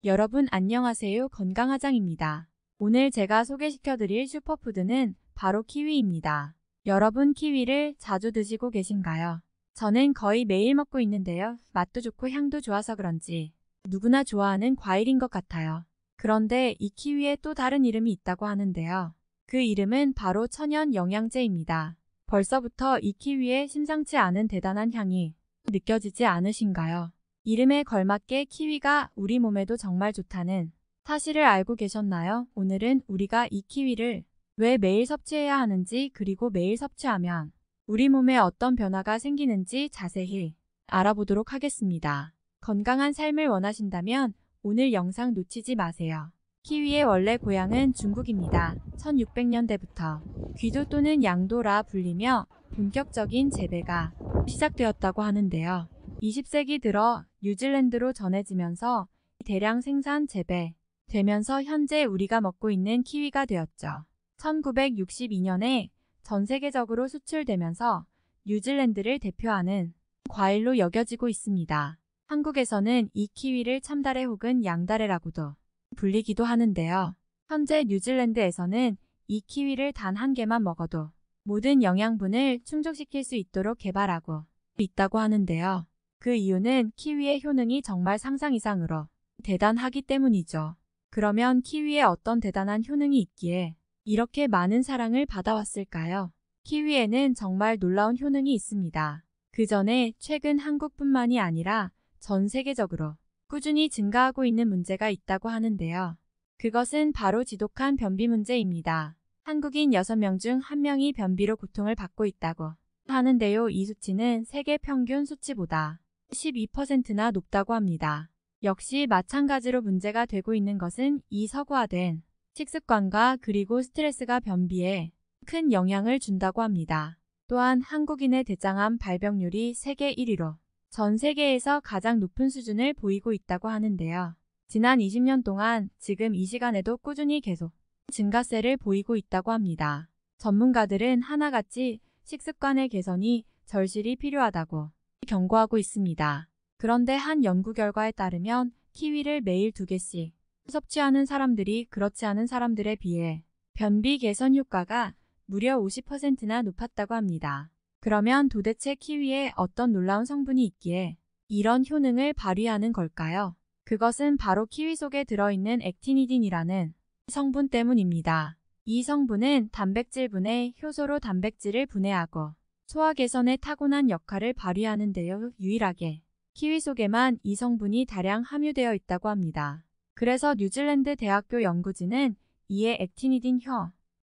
여러분 안녕하세요. 건강화장입니다. 오늘 제가 소개시켜드릴 슈퍼푸드는 바로 키위입니다. 여러분 키위를 자주 드시고 계신가요? 저는 거의 매일 먹고 있는데요. 맛도 좋고 향도 좋아서 그런지 누구나 좋아하는 과일인 것 같아요. 그런데 이 키위에 또 다른 이름이 있다고 하는데요. 그 이름은 바로 천연 영양제입니다. 벌써부터 이 키위에 심상치 않은 대단한 향이 느껴지지 않으신가요? 이름에 걸맞게 키위가 우리 몸에도 정말 좋다는 사실을 알고 계셨나요? 오늘은 우리가 이 키위를 왜 매일 섭취해야 하는지, 그리고 매일 섭취하면 우리 몸에 어떤 변화가 생기는지 자세히 알아보도록 하겠습니다. 건강한 삶을 원하신다면 오늘 영상 놓치지 마세요. 키위의 원래 고향은 중국입니다. 1600년대부터 귀도 또는 양도라 불리며 본격적인 재배가 시작되었다고 하는데요. 20세기 들어 뉴질랜드로 전해지면서 대량 생산 재배되면서 현재 우리가 먹고 있는 키위가 되었죠. 1962년에 전 세계적으로 수출되면서 뉴질랜드를 대표하는 과일로 여겨지고 있습니다. 한국에서는 이 키위를 참다래 혹은 양다래라고도 불리기도 하는데요. 현재 뉴질랜드에서는 이 키위를 단 한 개만 먹어도 모든 영양분을 충족시킬 수 있도록 개발하고 있다고 하는데요. 그 이유는 키위의 효능이 정말 상상 이상으로 대단하기 때문이죠. 그러면 키위에 어떤 대단한 효능이 있기에 이렇게 많은 사랑을 받아왔을까요? 키위에는 정말 놀라운 효능이 있습니다. 그 전에 최근 한국뿐만이 아니라 전 세계적으로 꾸준히 증가하고 있는 문제가 있다고 하는데요. 그것은 바로 지독한 변비 문제입니다. 한국인 6명 중 1명이 변비로 고통을 받고 있다고 하는데요. 이 수치는 세계 평균 수치보다 12%나 높다고 합니다. 역시 마찬가지로 문제가 되고 있는 것은 이 서구화된 식습관과 그리고 스트레스가 변비에 큰 영향을 준다고 합니다. 또한 한국인의 대장암 발병률이 세계 1위로 전 세계에서 가장 높은 수준을 보이고 있다고 하는데요. 지난 20년 동안 지금 이 시간에도 꾸준히 계속 증가세를 보이고 있다고 합니다. 전문가들은 하나같이 식습관의 개선이 절실히 필요하다고 경고하고 있습니다. 그런데 한 연구 결과에 따르면 키위를 매일 2개씩 섭취하는 사람들이 그렇지 않은 사람들에 비해 변비 개선 효과가 무려 50%나 높았다고 합니다. 그러면 도대체 키위에 어떤 놀라운 성분이 있기에 이런 효능을 발휘하는 걸까요? 그것은 바로 키위 속에 들어있는 액티니딘이라는 성분 때문입니다. 이 성분은 단백질분해 효소로 단백질을 분해하고 소화 개선에 타고난 역할을 발휘하는데요. 유일하게 키위 속에만 이 성분이 다량 함유되어 있다고 합니다. 그래서 뉴질랜드 대학교 연구진은 이에 액티니딘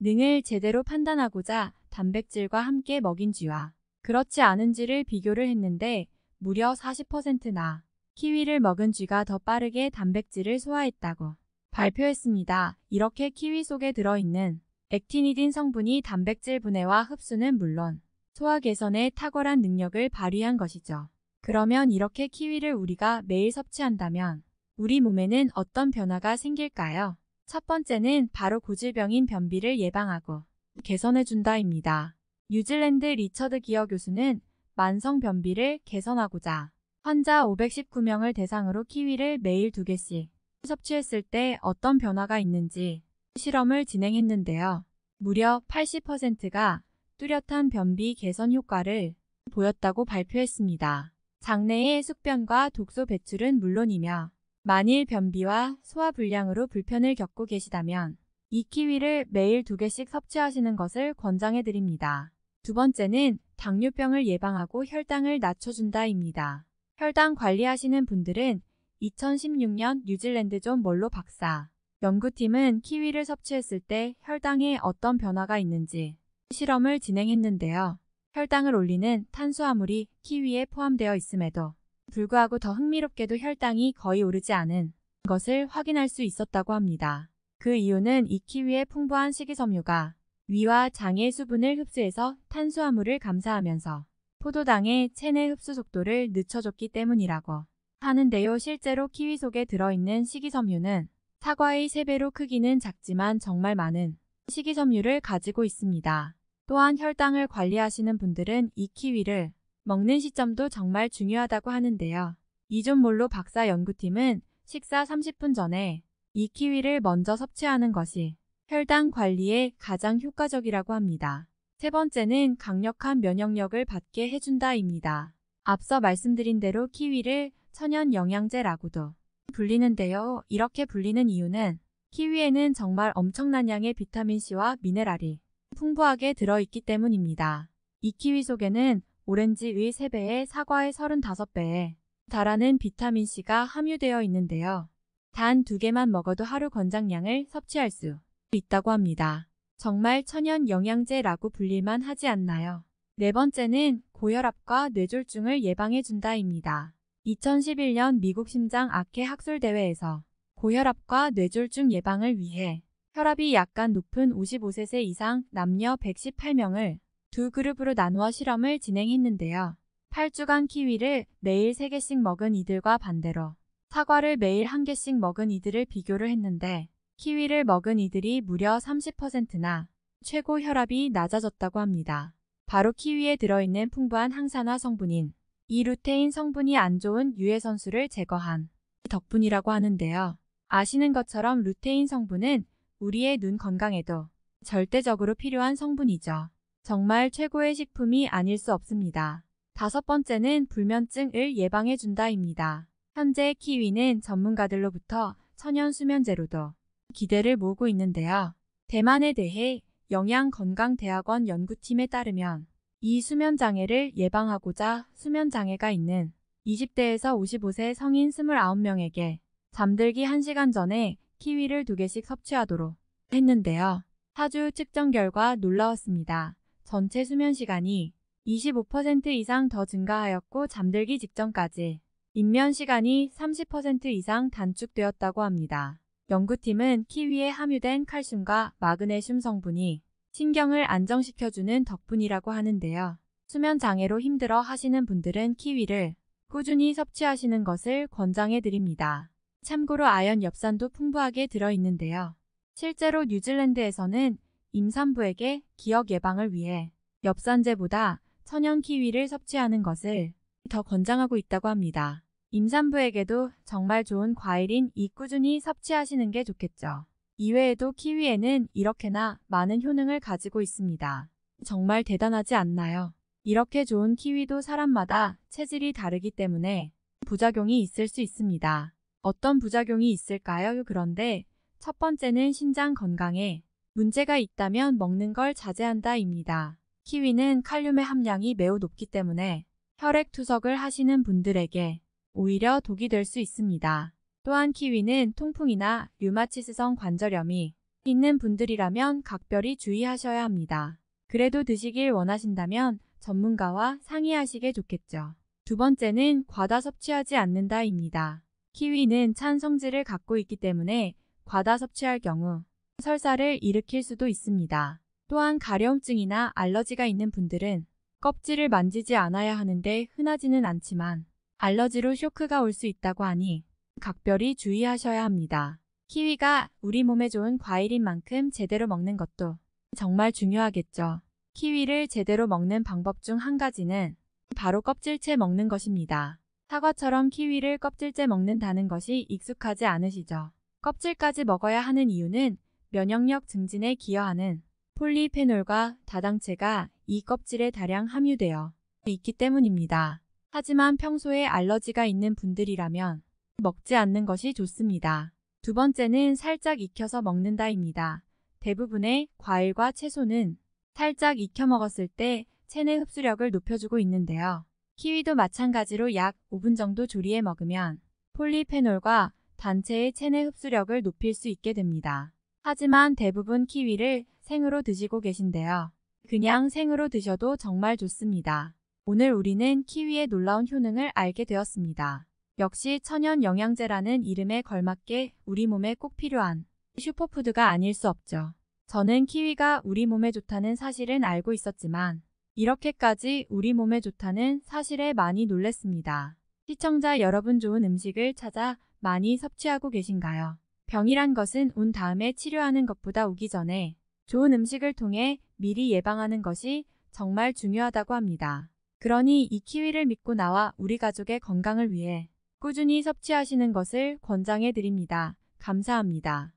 효능을 제대로 판단하고자 단백질과 함께 먹인 쥐와 그렇지 않은 쥐를 비교를 했는데 무려 40%나 키위를 먹은 쥐가 더 빠르게 단백질을 소화했다고 발표했습니다. 이렇게 키위 속에 들어있는 액티니딘 성분이 단백질 분해와 흡수는 물론 소화 개선에 탁월한 능력을 발휘한 것이죠. 그러면 이렇게 키위를 우리가 매일 섭취한다면 우리 몸에는 어떤 변화가 생길까요? 첫 번째는 바로 고질병인 변비를 예방하고 개선해준다입니다. 뉴질랜드 리처드 기어 교수는 만성 변비를 개선하고자 환자 519명을 대상으로 키위를 매일 2개씩 섭취했을 때 어떤 변화가 있는지 실험을 진행했는데요. 무려 80%가 뚜렷한 변비 개선 효과를 보였다고 발표했습니다. 장내의 숙변과 독소 배출은 물론이며 만일 변비와 소화불량으로 불편을 겪고 계시다면 이 키위를 매일 2개씩 섭취하시는 것을 권장해드립니다. 두 번째는 당뇨병을 예방하고 혈당을 낮춰준다입니다. 혈당 관리하시는 분들은 2016년 뉴질랜드 존 몰로 박사 연구팀은 키위를 섭취했을 때 혈당에 어떤 변화가 있는지 실험을 진행했는데요. 혈당을 올리는 탄수화물이 키위에 포함되어 있음에도 불구하고 더 흥미롭게도 혈당이 거의 오르지 않은 것을 확인할 수 있었다고 합니다. 그 이유는 이 키위의 풍부한 식이섬유가 위와 장의 수분을 흡수해서 탄수화물을 감사하면서 포도당의 체내 흡수 속도를 늦춰줬기 때문이라고 하는데요. 실제로 키위 속에 들어있는 식이섬유는 사과의 3배로 크기는 작지만 정말 많은 식이섬유를 가지고 있습니다. 또한 혈당을 관리하시는 분들은 이 키위를 먹는 시점도 정말 중요하다고 하는데요. 이존 몰로 박사 연구팀은 식사 30분 전에 이 키위를 먼저 섭취하는 것이 혈당 관리에 가장 효과적이라고 합니다. 세 번째는 강력한 면역력을 받게 해준다입니다. 앞서 말씀드린 대로 키위를 천연 영양제라고도 불리는데요. 이렇게 불리는 이유는 키위에는 정말 엄청난 양의 비타민C와 미네랄이 풍부하게 들어있기 때문입니다. 이 키위 속에는 오렌지의 3배에 사과의 35배에 달하는 비타민C가 함유되어 있는데요. 단 2개만 먹어도 하루 권장량을 섭취할 수 있다고 합니다. 정말 천연 영양제라고 불릴만 하지 않나요? 네 번째는 고혈압과 뇌졸중을 예방해준다입니다. 2011년 미국 심장학회 학술대회에서 고혈압과 뇌졸중 예방을 위해 혈압이 약간 높은 55세 이상 남녀 118명을 두 그룹으로 나누어 실험을 진행했는데요. 8주간 키위를 매일 3개씩 먹은 이들과 반대로 사과를 매일 1개씩 먹은 이들을 비교를 했는데 키위를 먹은 이들이 무려 30%나 최고 혈압이 낮아졌다고 합니다. 바로 키위에 들어있는 풍부한 항산화 성분인 이 루테인 성분이 안 좋은 유해선수를 제거한 덕분이라고 하는데요. 아시는 것처럼 루테인 성분은 우리의 눈 건강에도 절대적으로 필요한 성분이죠. 정말 최고의 식품이 아닐 수 없습니다. 5번째는 불면증을 예방해준다입니다. 현재 키위는 전문가들로부터 천연 수면제로도 기대를 모으고 있는데요. 대만에 대해 영양건강대학원 연구팀에 따르면 이 수면장애를 예방하고자 수면장애가 있는 20대에서 55세 성인 29명에게 잠들기 1시간 전에 키위를 2개씩 섭취하도록 했는데요. 4주 측정 결과 놀라웠습니다. 전체 수면 시간이 25% 이상 더 증가하였고 잠들기 직전까지 입면 시간이 30% 이상 단축되었다고 합니다. 연구팀은 키위에 함유된 칼슘과 마그네슘 성분이 신경을 안정시켜주는 덕분이라고 하는데요. 수면 장애로 힘들어 하시는 분들은 키위를 꾸준히 섭취하시는 것을 권장해 드립니다. 참고로 아연 엽산도 풍부하게 들어있는데요. 실제로 뉴질랜드에서는 임산부에게 기억 예방을 위해 엽산제보다 천연 키위를 섭취하는 것을 더 권장하고 있다고 합니다. 임산부에게도 정말 좋은 과일인 이 꾸준히 섭취하시는 게 좋겠죠. 이외에도 키위에는 이렇게나 많은 효능을 가지고 있습니다. 정말 대단하지 않나요? 이렇게 좋은 키위도 사람마다 체질이 다르기 때문에 부작용이 있을 수 있습니다. 어떤 부작용이 있을까요? 그런데 첫 번째는 신장 건강에 문제가 있다면 먹는 걸 자제한다입니다. 키위는 칼륨의 함량이 매우 높기 때문에 혈액 투석을 하시는 분들에게 오히려 독이 될 수 있습니다. 또한 키위는 통풍이나 류마티스성 관절염이 있는 분들이라면 각별히 주의하셔야 합니다. 그래도 드시길 원하신다면 전문가와 상의하시게 좋겠죠. 두 번째는 과다 섭취하지 않는다입니다. 키위는 찬 성질을 갖고 있기 때문에 과다 섭취할 경우 설사를 일으킬 수도 있습니다. 또한 가려움증이나 알러지가 있는 분들은 껍질을 만지지 않아야 하는데 흔하지는 않지만 알러지로 쇼크가 올 수 있다고 하니 각별히 주의하셔야 합니다. 키위가 우리 몸에 좋은 과일인 만큼 제대로 먹는 것도 정말 중요하겠죠. 키위를 제대로 먹는 방법 중 한 가지는 바로 껍질째 먹는 것입니다. 사과처럼 키위를 껍질째 먹는다는 것이 익숙하지 않으시죠? 껍질까지 먹어야 하는 이유는 면역력 증진에 기여하는 폴리페놀과 다당체가 이 껍질에 다량 함유되어 있기 때문입니다. 하지만 평소에 알러지가 있는 분들이라면 먹지 않는 것이 좋습니다. 두 번째는 살짝 익혀서 먹는다입니다. 대부분의 과일과 채소는 살짝 익혀 먹었을 때 체내 흡수력을 높여주고 있는데요. 키위도 마찬가지로 약 5분 정도 조리해 먹으면 폴리페놀과 단체의 체내 흡수력을 높일 수 있게 됩니다. 하지만 대부분 키위를 생으로 드시고 계신데요. 그냥 생으로 드셔도 정말 좋습니다. 오늘 우리는 키위의 놀라운 효능을 알게 되었습니다. 역시 천연 영양제라는 이름에 걸맞게 우리 몸에 꼭 필요한 슈퍼푸드가 아닐 수 없죠. 저는 키위가 우리 몸에 좋다는 사실은 알고 있었지만 이렇게까지 우리 몸에 좋다는 사실에 많이 놀랐습니다. 시청자 여러분, 좋은 음식을 찾아 많이 섭취하고 계신가요? 병이란 것은 온 다음에 치료하는 것보다 오기 전에 좋은 음식을 통해 미리 예방하는 것이 정말 중요하다고 합니다. 그러니 이 키위를 믿고 나와 우리 가족의 건강을 위해 꾸준히 섭취하시는 것을 권장해 드립니다. 감사합니다.